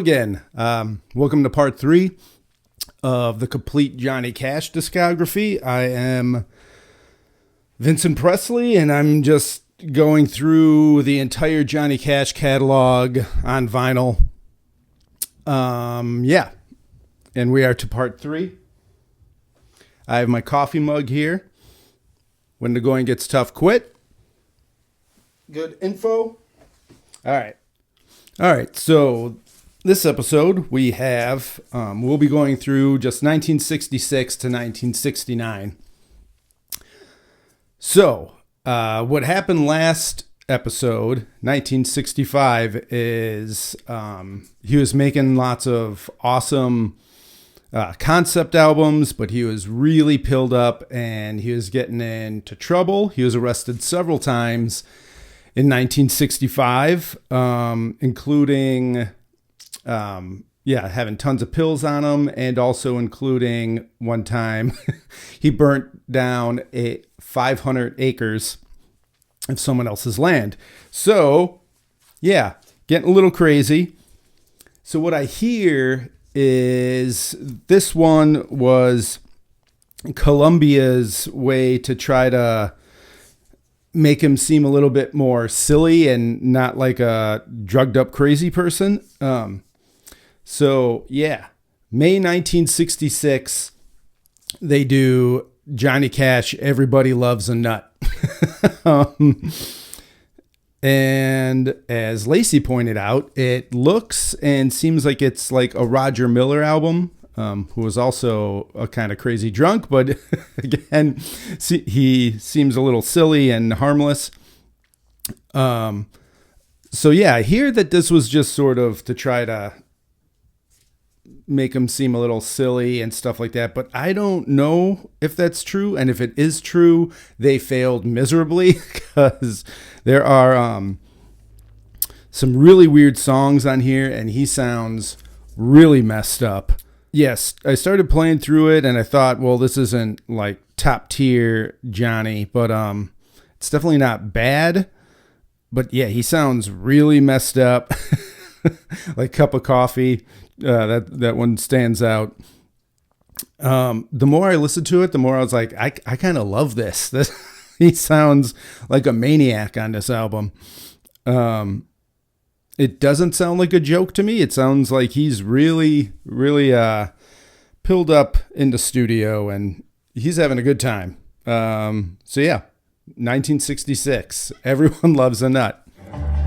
again. Welcome to part 3 of the complete Johnny Cash discography. I am Vincent Presley, and I'm just going through the entire Johnny Cash catalog on vinyl. And we are to part 3. I have my coffee mug here. When the going gets tough, quit. Good info. All right. So this episode we have, we'll be going through just 1966 to 1969. So, what happened last episode, 1965, is he was making lots of awesome concept albums, but he was really pilled up and he was getting into trouble. He was arrested several times in 1965, including, having tons of pills on him, and also including one time he burnt down 500 acres of someone else's land. So, getting a little crazy. So what I hear is this one was Columbia's way to try to make him seem a little bit more silly and not like a drugged up crazy person. May 1966, they do Johnny Cash, Everybody Loves a Nut. And as Lacey pointed out, it looks and seems like it's like a Roger Miller album, who was also a kind of crazy drunk, but again, he seems a little silly and harmless. I hear that this was just sort of to try to make him seem a little silly and stuff like that, but I don't know if that's true, and if it is true, they failed miserably, because there are some really weird songs on here, and he sounds really messed up. Yes, I started playing through it, and I thought, well, this isn't like top tier Johnny, but it's definitely not bad. But yeah, he sounds really messed up, like Cup of Coffee. That one stands out. The more I listened to it, the more I was like, I kind of love this. He sounds like a maniac on this album. It doesn't sound like a joke to me. It sounds like he's really, really pilled up in the studio and he's having a good time. 1966. Everyone Loves a Nut.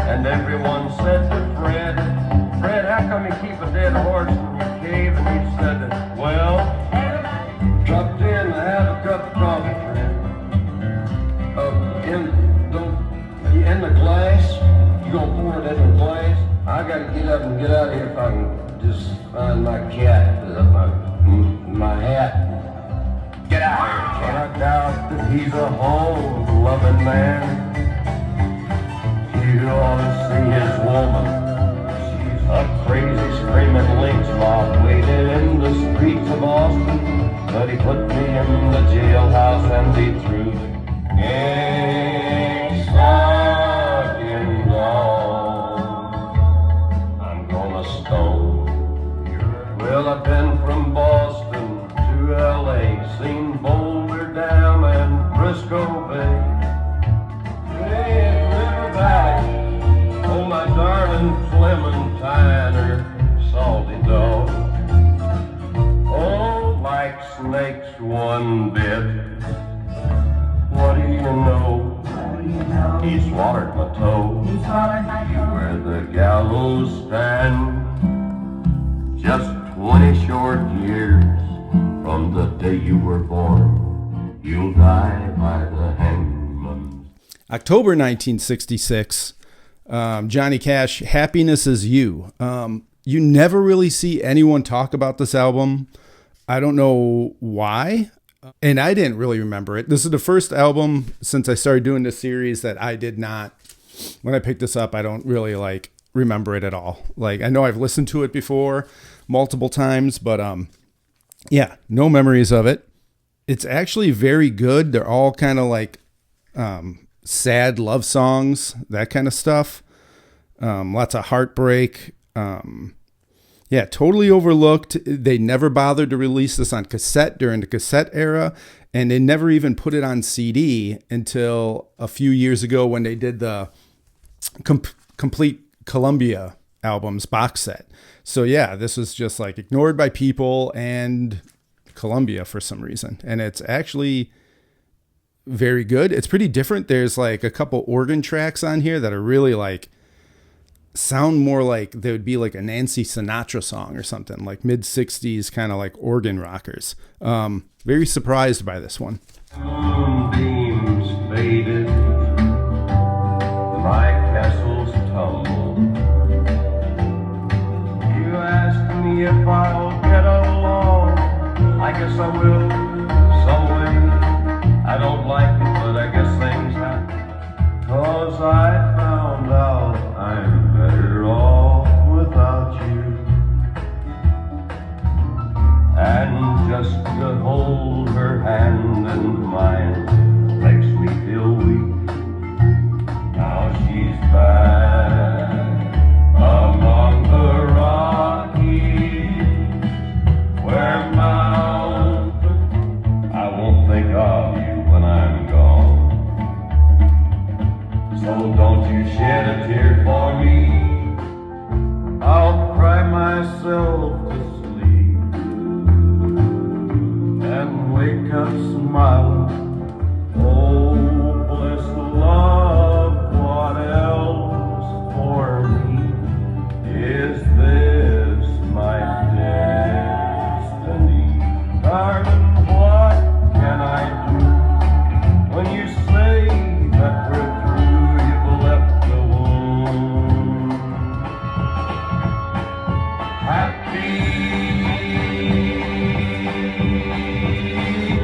And everyone said to Fred, how come you keep a dead horse in your cave? And he said, well, dropped in to have a cup of coffee, Fred. In the glass, you gonna pour it in the glass? I gotta get up and get out of here if I can just find my cat, my hat. Get out of here, cat. I doubt that he's a home-loving man. You ought to see his woman. She's a crazy, screaming lynx mob waiting in the streets of Austin. But he put me in the jailhouse and he threw the gang stocking on. I'm gonna stone. Well, I've been from Boston to L.A., seen Boulder Dam and Frisco Bay. River Valley, oh my darling Clementine, her salty dog. Oh, like snakes one bit. What do you know? He swallowed my toe. Where the gallows stand. Just 20 short years from the day you were born. You'll die by the hangman. October 1966, Johnny Cash, Happiness Is You. You never really see anyone talk about this album. I don't know why, and I didn't really remember it. This is the first album since I started doing this series that I did not, when I picked this up, I don't really remember it at all. Like, I know I've listened to it before multiple times, but no memories of it. It's actually very good. They're all kind of like sad love songs, that kind of stuff. Lots of heartbreak. Yeah, totally overlooked. They never bothered to release this on cassette during the cassette era, and they never even put it on CD until a few years ago when they did the complete Columbia albums box set. So yeah, this was just like ignored by people and Columbia for some reason. And it's actually very good. It's pretty different. There's like a couple organ tracks on here that are really like sound more like they would be like a Nancy Sinatra song or something, like mid 60s kind of like organ rockers. Very surprised by this one. Moonbeams faded, my castles tumble. You ask me if I'll get along, I guess I will, some way. I don't like it, but I guess things happen. 'Cause I found out I'm better off without you. And just to hold her hand in mine makes me feel weak. Now she's back among the Rockies, where mountains I won't think of you when I'm gone. So don't you shed a tear for me, I'll cry myself to sleep and wake up smiling. Oh, bless love, what else for me? Is this my destiny? Darling, what can I do when you say that we're through? You've left the womb happy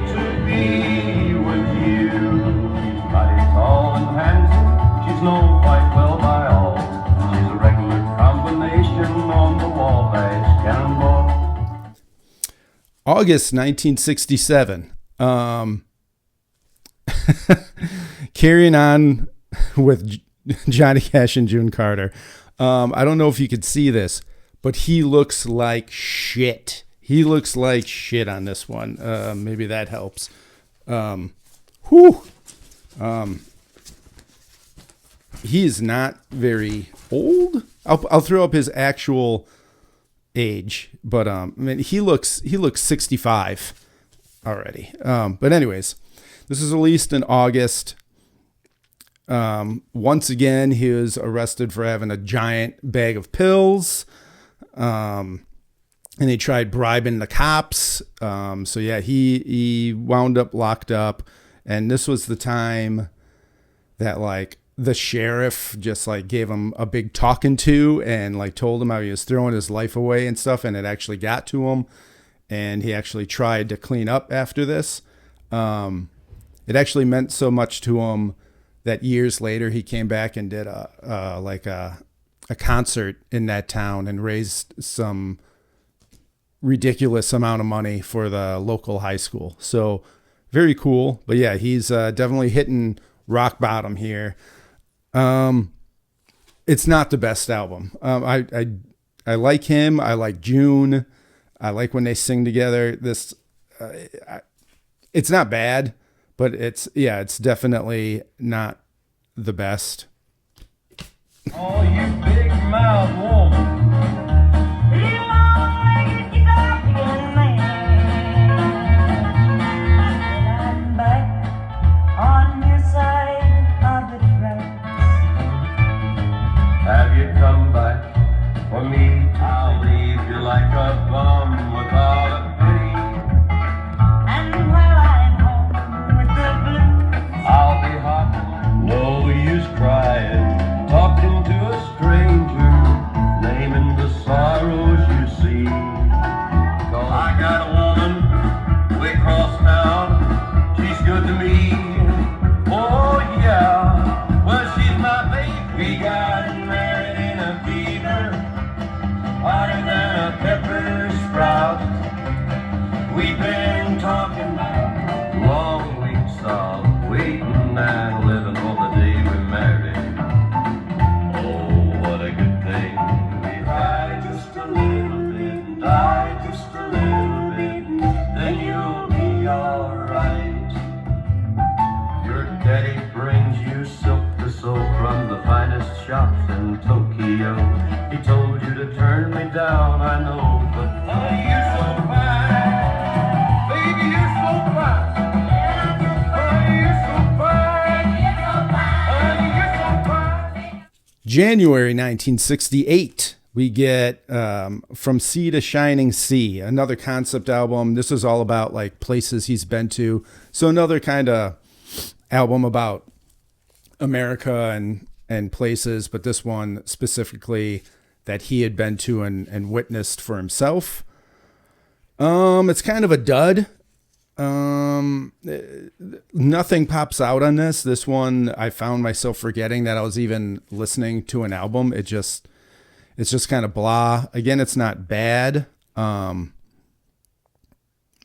to be with you. She's mighty tall and handsome. She's known quite well by all. She's a regular combination on the Wabash Cannonball. August 1967. Carrying On with Johnny Cash and June Carter. I don't know if you could see this, but he looks like shit. He looks like shit on this one. Maybe that helps. He is not very old. I'll throw up his actual age, but I mean, he looks 65 already. But anyways, this is released in August. Once again, he was arrested for having a giant bag of pills. And he tried bribing the cops. So yeah, he wound up locked up. And this was the time that like the sheriff just like gave him a big talking to and like told him how he was throwing his life away and stuff. And it actually got to him. And he actually tried to clean up after this. It actually meant so much to him that years later he came back and did a concert in that town and raised some ridiculous amount of money for the local high school. So very cool. But yeah, he's definitely hitting rock bottom here. It's not the best album. I like him. I like June. I like when they sing together. This it's not bad, but it's definitely not the best. Oh, you big mouth woman. I'm back on your side of the tracks. Have you come back for me? I'll leave you like a bum without a penny. And while I'm home with the blues, I'll be hot, no use crying, talking to a stranger, naming the sorrows you see. 'Cause I got a woman way across town, she's good to me. Oh yeah, well she's my baby. We got married in a fever, hotter than a pepper sprout. We've been talking long weeks of waiting and living on the day we married. Oh, what a good thing. We cried just a little bit. January 1968, we get From Sea to Shining Sea, another concept album. This is all about like places he's been to. So another kind of album about America and places, but this one specifically that he had been to and witnessed for himself. It's kind of a dud. Nothing pops out on this. This one, I found myself forgetting that I was even listening to an album. It's just kind of blah. Again, it's not bad. But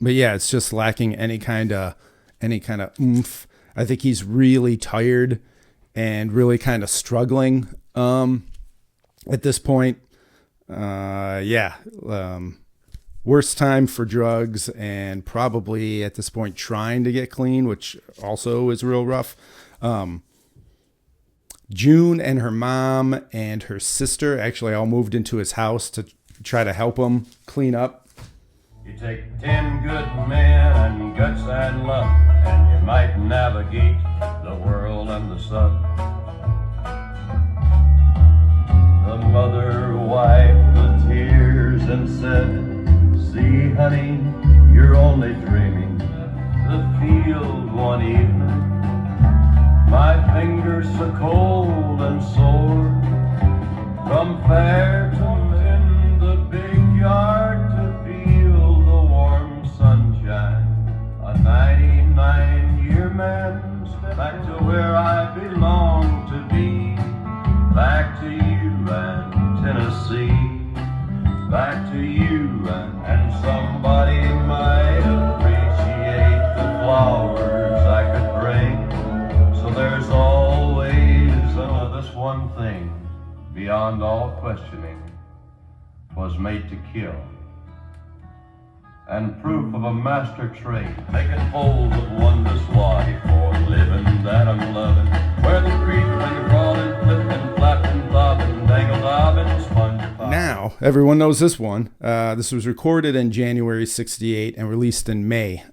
yeah, it's just lacking any kind of oomph. I think he's really tired and really kind of struggling, at this point. Worst time for drugs and probably at this point trying to get clean, which also is real rough. June and her mom and her sister actually all moved into his house to try to help him clean up. You take 10 good men and guts and luck, and you might navigate the world and the sun. The mother wiped the tears and said, "See, honey, you're only dreaming." The field one evening, my fingers so cold and sore, from fair to in the big yard to feel the warm sunshine. A 99-year man, back to where I belong to be, back to you and Tennessee. Back to you and somebody might appreciate the flowers I could bring. So there's always this one thing beyond all questioning, 'twas made to kill, and proof of a master trade, making hold of wondrous why for living that I'm loving, where the creek been crawling, flipping, flapping, bobbing, dangle, bobbing, sponge. Now, everyone knows this one. This was recorded in January 68 and released in May.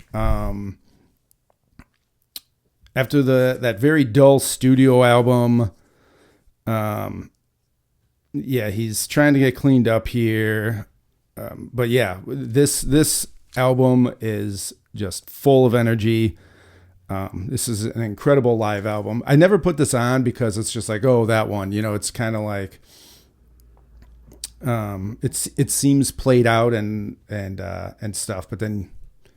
After that very dull studio album, he's trying to get cleaned up here. But yeah, this album is just full of energy. This is an incredible live album. I never put this on because it's just like, oh, that one. You know, it's kind of like it seems played out and stuff, but then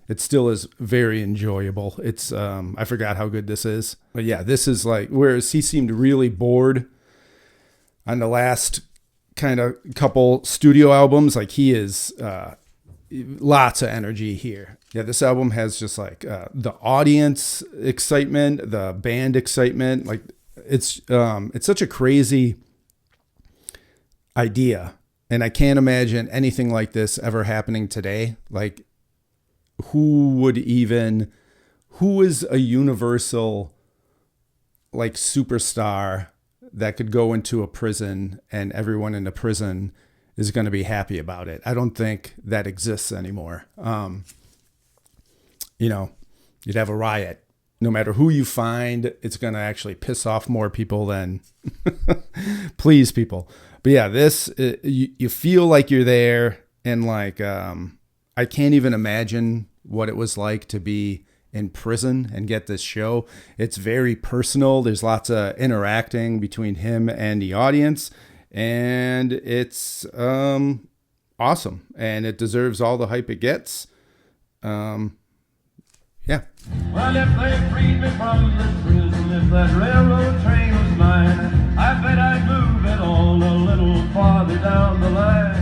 it still is very enjoyable. It's I forgot how good this is, but yeah, this is like, whereas he seemed really bored on the last kind of couple studio albums, like he is lots of energy here. Yeah, this album has just like the audience excitement, the band excitement. Like it's such a crazy idea. And I can't imagine anything like this ever happening today. Like, who is a universal, like, superstar that could go into a prison and everyone in the prison is going to be happy about it? I don't think that exists anymore. You'd have a riot. No matter who you find, it's going to actually piss off more people than please people. But yeah, this, you feel like you're there, and like, I can't even imagine what it was like to be in prison and get this show. It's very personal. There's lots of interacting between him and the audience, and it's awesome, and it deserves all the hype it gets. Yeah. Well, if they freed me from this prison, if that railroad train was mine, I bet I'd move it all a little farther down the line.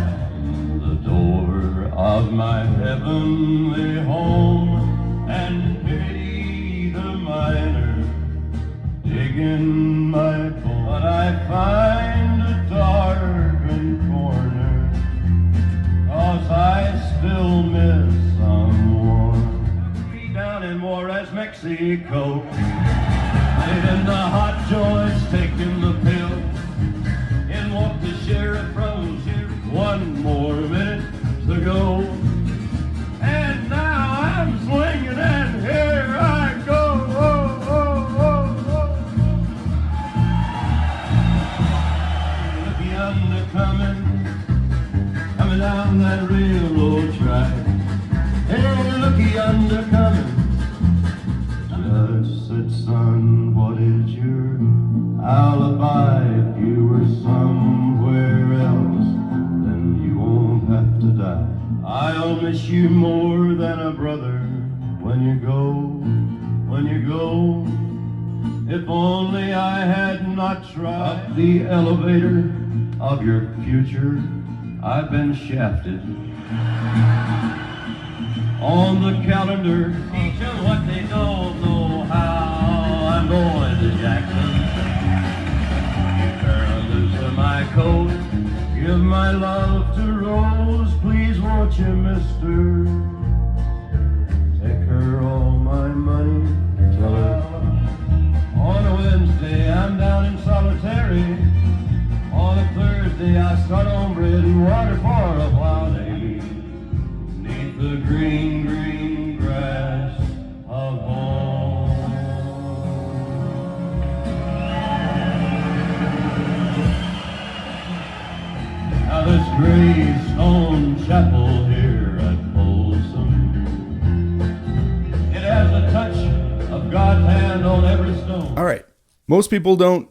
The door of my heavenly home, and pity the miner digging my bone. But I find a darkened corner, 'cause I still miss someone. Down in Juarez, Mexico, living the hot joints, taking the pill. In walked the sheriff from here, 1 more minute to go. And now I'm swinging, and here I go. Oh, oh, oh, you more than a brother when you go, when you go. If only I had not tried. Up the elevator of your future, I've been shafted. On the calendar, teach them what they don't know how. I'm going to Jackson. You turn loose of my coat. Give my love to Rose. Please won't you, mister? Take her all my money. Tell her on a Wednesday I'm down in solitary. On a Thursday I start on bread and water for a while. Neath the green, green grass of home. Now this gray stone chapel here at Folsom, it has a touch of God's hand on every stone. All right. Most people don't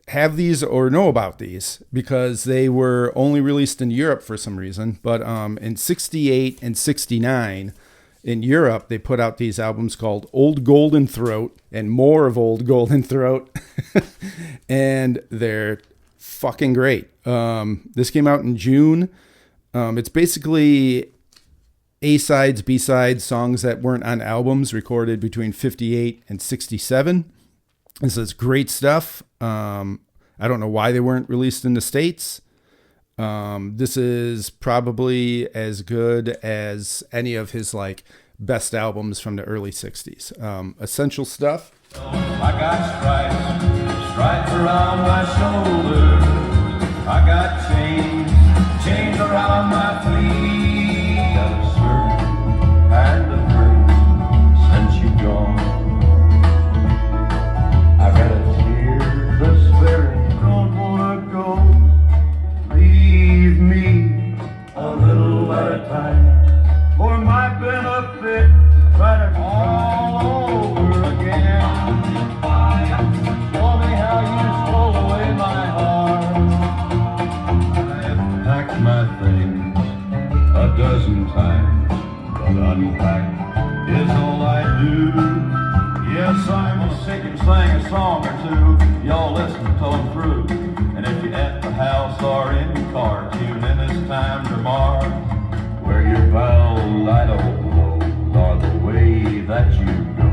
have these or know about these because they were only released in Europe for some reason. But in 68 and 69 in Europe, they put out these albums called Old Golden Throat and More of Old Golden Throat. And they're fucking great. This came out in June. It's basically A-sides, B-sides, songs that weren't on albums recorded between 58 and 67. This is great stuff. I don't know why they weren't released in the States. This is probably as good as any of his like best albums from the early 60s. Essential stuff. I got stripes, stripes around my shoulders. I got chains, chains around my feet. Got a shirt and a drink since you gone. I got a tear that's very don't wanna go. Leave me a little at a time for my benefit. Try to all over again. Show me how you stole away my heart. I've packed my things a dozen times, but unpack is all I do. Yes, I'm sick and sang a song or two. Y'all listen till I'm through. And if you're at the house or in the car, tune in this time tomorrow. Where you're bound, I don't know, nor the way that you go.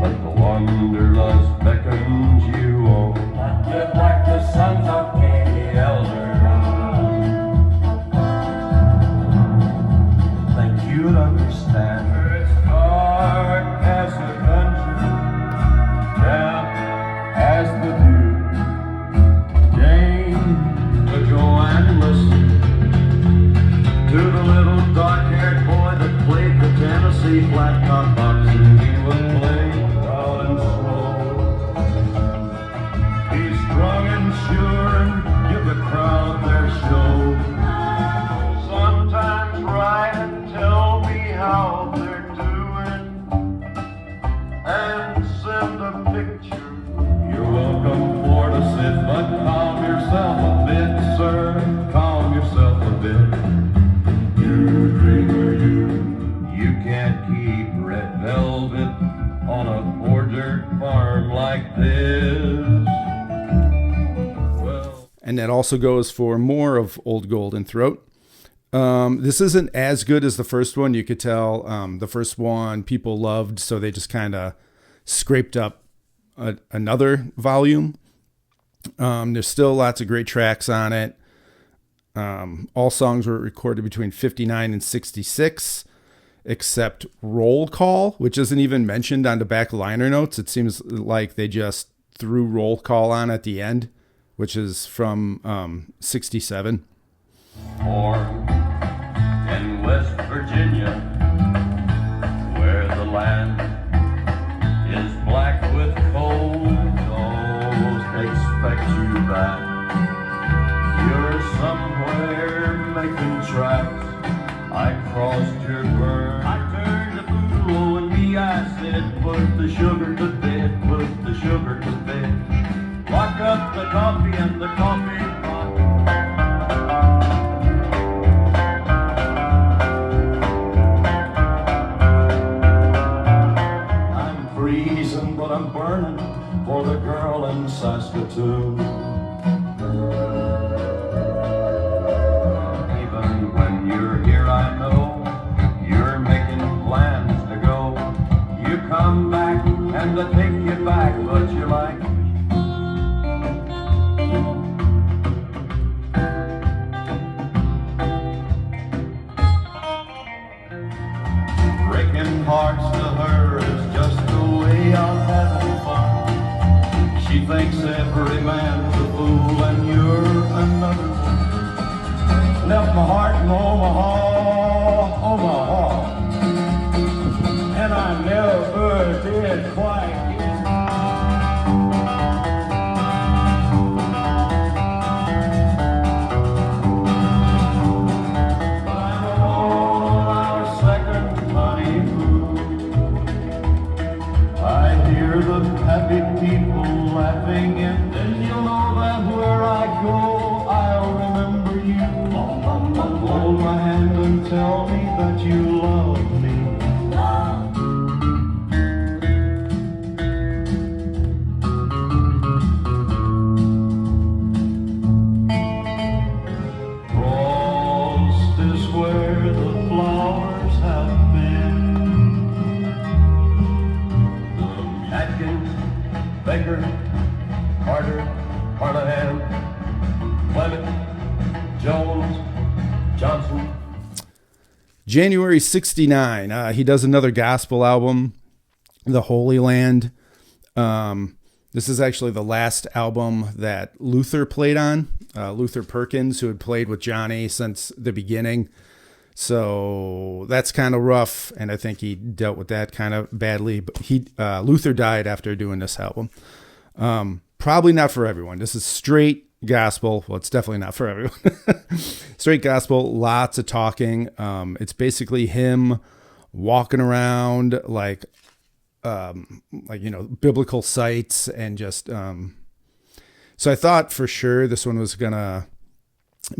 But the wanderlust beckons you on. Just like the sons of Katie Elder. Think you'd understand. It's dark as the country, damp as the dew. Jane, to go and listen to the little dark-haired boy that played the Tennessee flat top box, and he would play loud and slow. He's strong and sure and give the crowd their show. Sometimes write and tell me how they're doing, and send a picture. You're welcome for to sit, but calm yourself a bit, sir. Calm yourself a bit. You're a dreamer, you can't keep red velvet on a poor dirt farm like this. Well, And that also goes for More of Old Golden Throat. This isn't as good as the first one. You could tell the first one people loved, so they just kind of scraped up another volume. There's still lots of great tracks on it. All songs were recorded between 59 and 66, except Roll Call, which isn't even mentioned on the back liner notes. It seems like they just threw Roll Call on at the end, which is from 67. born in West Virginia, where the land is black with cold. Don't expect you back. You're somewhere making tracks. I crossed your burn. I turned the poodle and me, I said, put the sugar to bed, put the sugar to bed. Lock up the coffee and the coffee pot. I'm burning for the girl in Saskatoon. Even when you're here, I know you're making plans to go. You come back and I take you back, but you like breaking hearts to her is just a way of having fun. She thinks every man's a fool and you're another one. Left my heart in Omaha, Omaha, and I never did quite get but I'm on our second honeymoon. I hear the happy people laughing, and then you'll know that where I go, I'll remember you. Hold my hand and tell me that you love me. Frost is where the flowers have been. Atkins, Baker, Carter, Carnahan, Clement, Jones, Johnson. January 69, he does another gospel album, The Holy Land. This is actually the last album that Luther played on. Luther Perkins, who had played with Johnny since the beginning. So that's kind of rough, and I think he dealt with that kind of badly. But Luther died after doing this album. Probably not for everyone. This is straight gospel. Well, it's definitely not for everyone. Straight gospel, lots of talking. It's basically him walking around like biblical sites and just so I thought for sure this one was gonna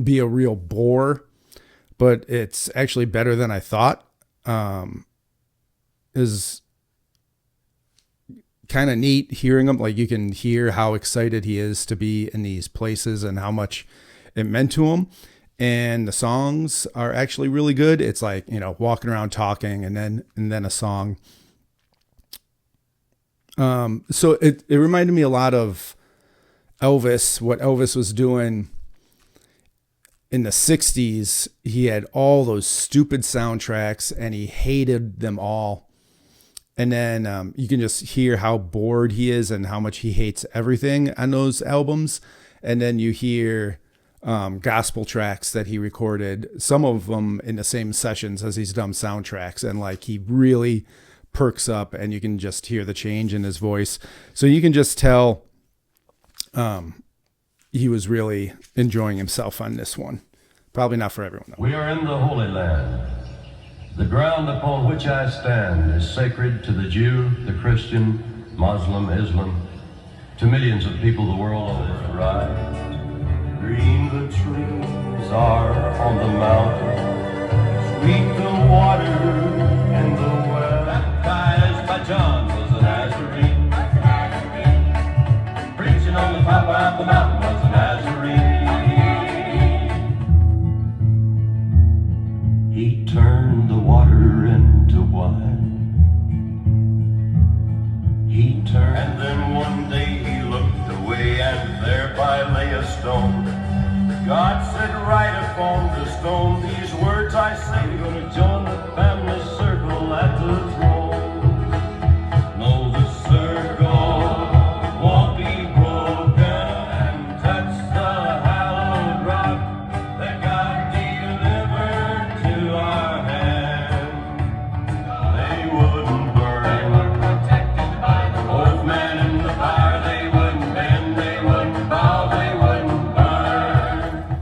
be a real bore, but it's actually better than I thought. Is kind of neat hearing him. Like, you can hear how excited he is to be in these places and how much it meant to him. And the songs are actually really good. It's like, walking around talking and then a song. So it reminded me a lot of Elvis, what Elvis was doing in the 60s. He had all those stupid soundtracks and he hated them all. And then you can just hear how bored he is and how much he hates everything on those albums. And then you hear gospel tracks that he recorded, some of them in the same sessions as he's done soundtracks. And like, he really perks up and you can just hear the change in his voice. So you can just tell he was really enjoying himself on this one. Probably not for everyone, though. We are in the Holy Land. The ground upon which I stand is sacred to the Jew, the Christian, Muslim, Islam, to millions of people the world over. Right? Green the trees are on the mountain, sweet the water in the well. Baptized by John was a Nazarene. Preaching on the top of the mountain was a Nazarene. He turned the water into wine. He turned, and then one day he looked away, and thereby lay a stone. God said, write upon the stone these words I say. You're gonna join the family circle at the throne. No, the circle won't be broken and touch the hallowed rock that God delivered to our hand. They wouldn't burn. They were protected by the old man in the fire. They wouldn't bend. They wouldn't bow. They wouldn't burn.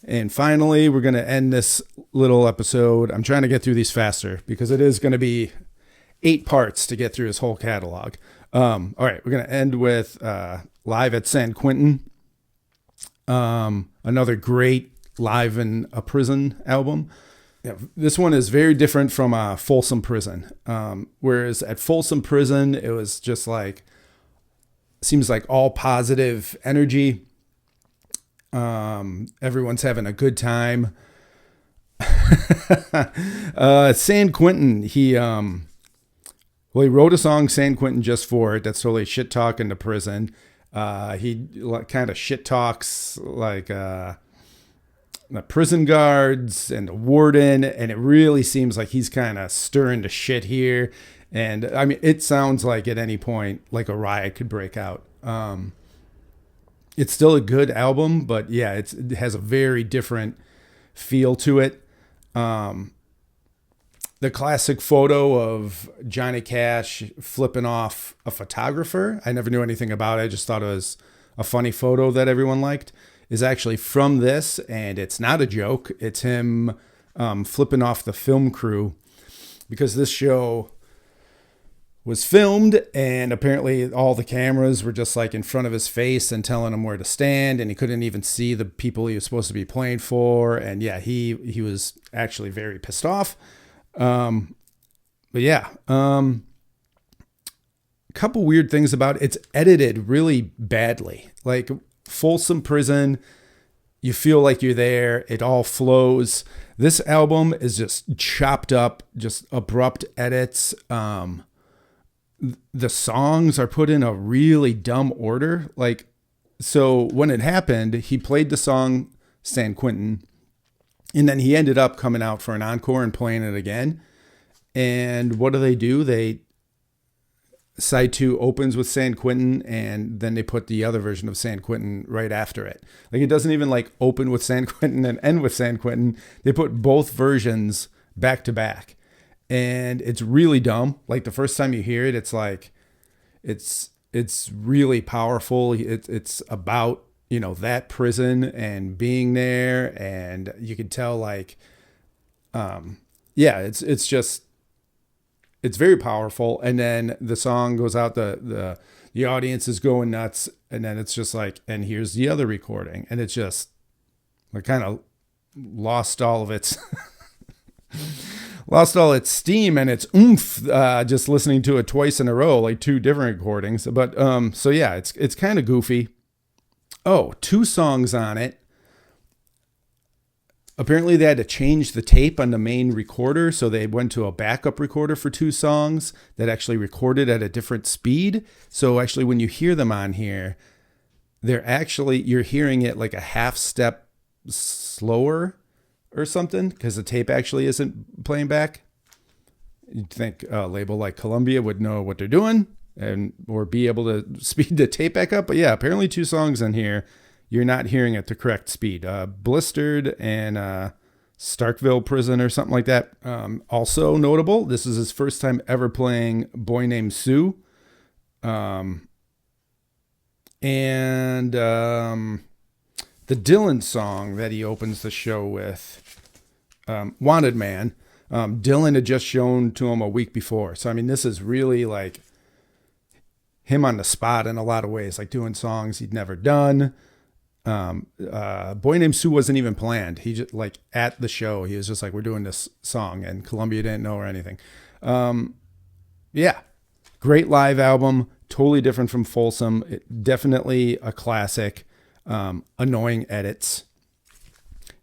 And finally, we're going to end this little episode. I'm trying to get through these faster because it is going to be 8 parts to get through his whole catalog. All right, we're going to end with Live at San Quentin. Another great Live in a Prison album. Yeah, this one is very different from Folsom Prison. Whereas at Folsom Prison, it was just like Seems like all positive energy. Everyone's having a good time. San Quentin, he wrote a song, San Quentin, just for it. That's totally shit talking to prison. He kind of shit talks like the prison guards and the warden, and it really seems like he's kind of stirring the shit here. And I mean, it sounds like at any point like a riot could break out. It's still a good album, but yeah, it has a very different feel to it. The classic photo of Johnny Cash flipping off a photographer, I never knew anything about it. I just thought it was a funny photo that everyone liked, is actually from this, and it's not a joke. It's him flipping off the film crew, because this show was filmed, and apparently all the cameras were just like in front of his face and telling him where to stand, and he couldn't even see the people he was supposed to be playing for. And yeah, he was actually very pissed off. But yeah, a couple weird things about it. It's edited really badly. Like Folsom Prison, you feel like you're there. It all flows. This album is just chopped up, just abrupt edits. The songs are put in a really dumb order. Like, so when it happened, he played the song San Quentin, and then he ended up coming out for an encore and playing it again. And what do? They side 2 opens with San Quentin, and then they put the other version of San Quentin right after it. Like, it doesn't even like open with San Quentin and end with San Quentin. They put both versions back to back. And it's really dumb. Like, the first time you hear it, it's like, it's really powerful. It's about, you know, that prison and being there. And you can tell like, it's very powerful. And then the song goes out, the audience is going nuts. And then it's just like, and here's the other recording. And it's just like kind of lost all of its steam and its oomph, just listening to it twice in a row, like 2 different recordings. But so yeah, it's kind of goofy. Oh, 2 songs on it. Apparently they had to change the tape on the main recorder, so they went to a backup recorder for 2 songs that actually recorded at a different speed. So actually when you hear them on here, you're hearing it like a half step slower or something, because the tape actually isn't playing back. You'd think a label like Columbia would know what they're doing or be able to speed the tape back up. But yeah, apparently 2 songs in here, you're not hearing at the correct speed. Blistered and Starkville Prison or something like that. Also notable, this is his first time ever playing Boy Named Sue. The Dylan song that he opens the show with, Wanted Man, Dylan had just shown to him a week before. So, I mean, this is really like him on the spot in a lot of ways, like doing songs he'd never done. Boy Named Sue wasn't even planned. He just like at the show, he was just like, we're doing this song, and Columbia didn't know or anything. Yeah, great live album. Totally different from Folsom. Definitely a classic. Annoying edits.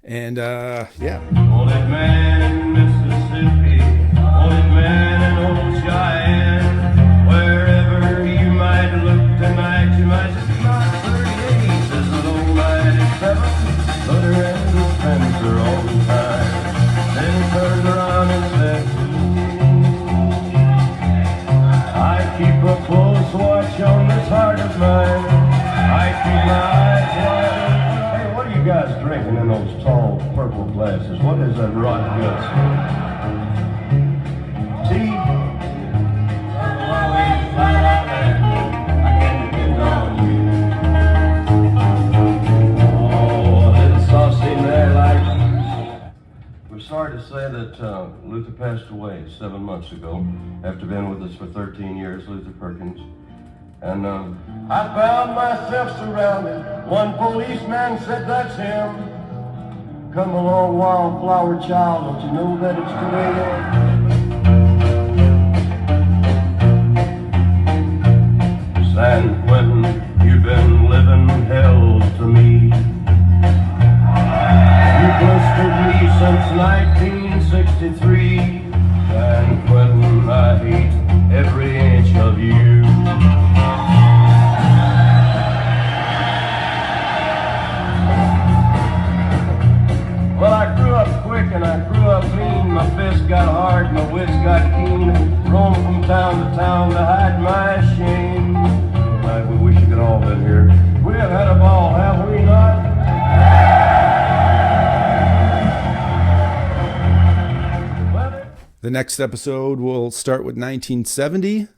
And yeah. Old man in Mississippi, old man in old Cheyenne, wherever you might look tonight, you might see my 38 says an old 97, but her and his friends are all the time. Then he turned around and said, I keep a close watch on this heart of mine. I keep my eyes wide open. Hey, what are you guys drinking in those tall purple glasses? What is that rotten guts? Tea? Oh, little sauce in there like... We're sorry to say that Luther passed away 7 months ago after being with us for 13 years, Luther Perkins. And I found myself surrounded. One policeman said, that's him. Come along, wildflower child, don't you know that it's the way it is? San Quentin town to town to hide my shame. We wish you could all been here. We have had a ball, have we not? The next episode will start with 1970.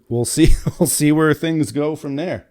We'll see. We'll see where things go from there.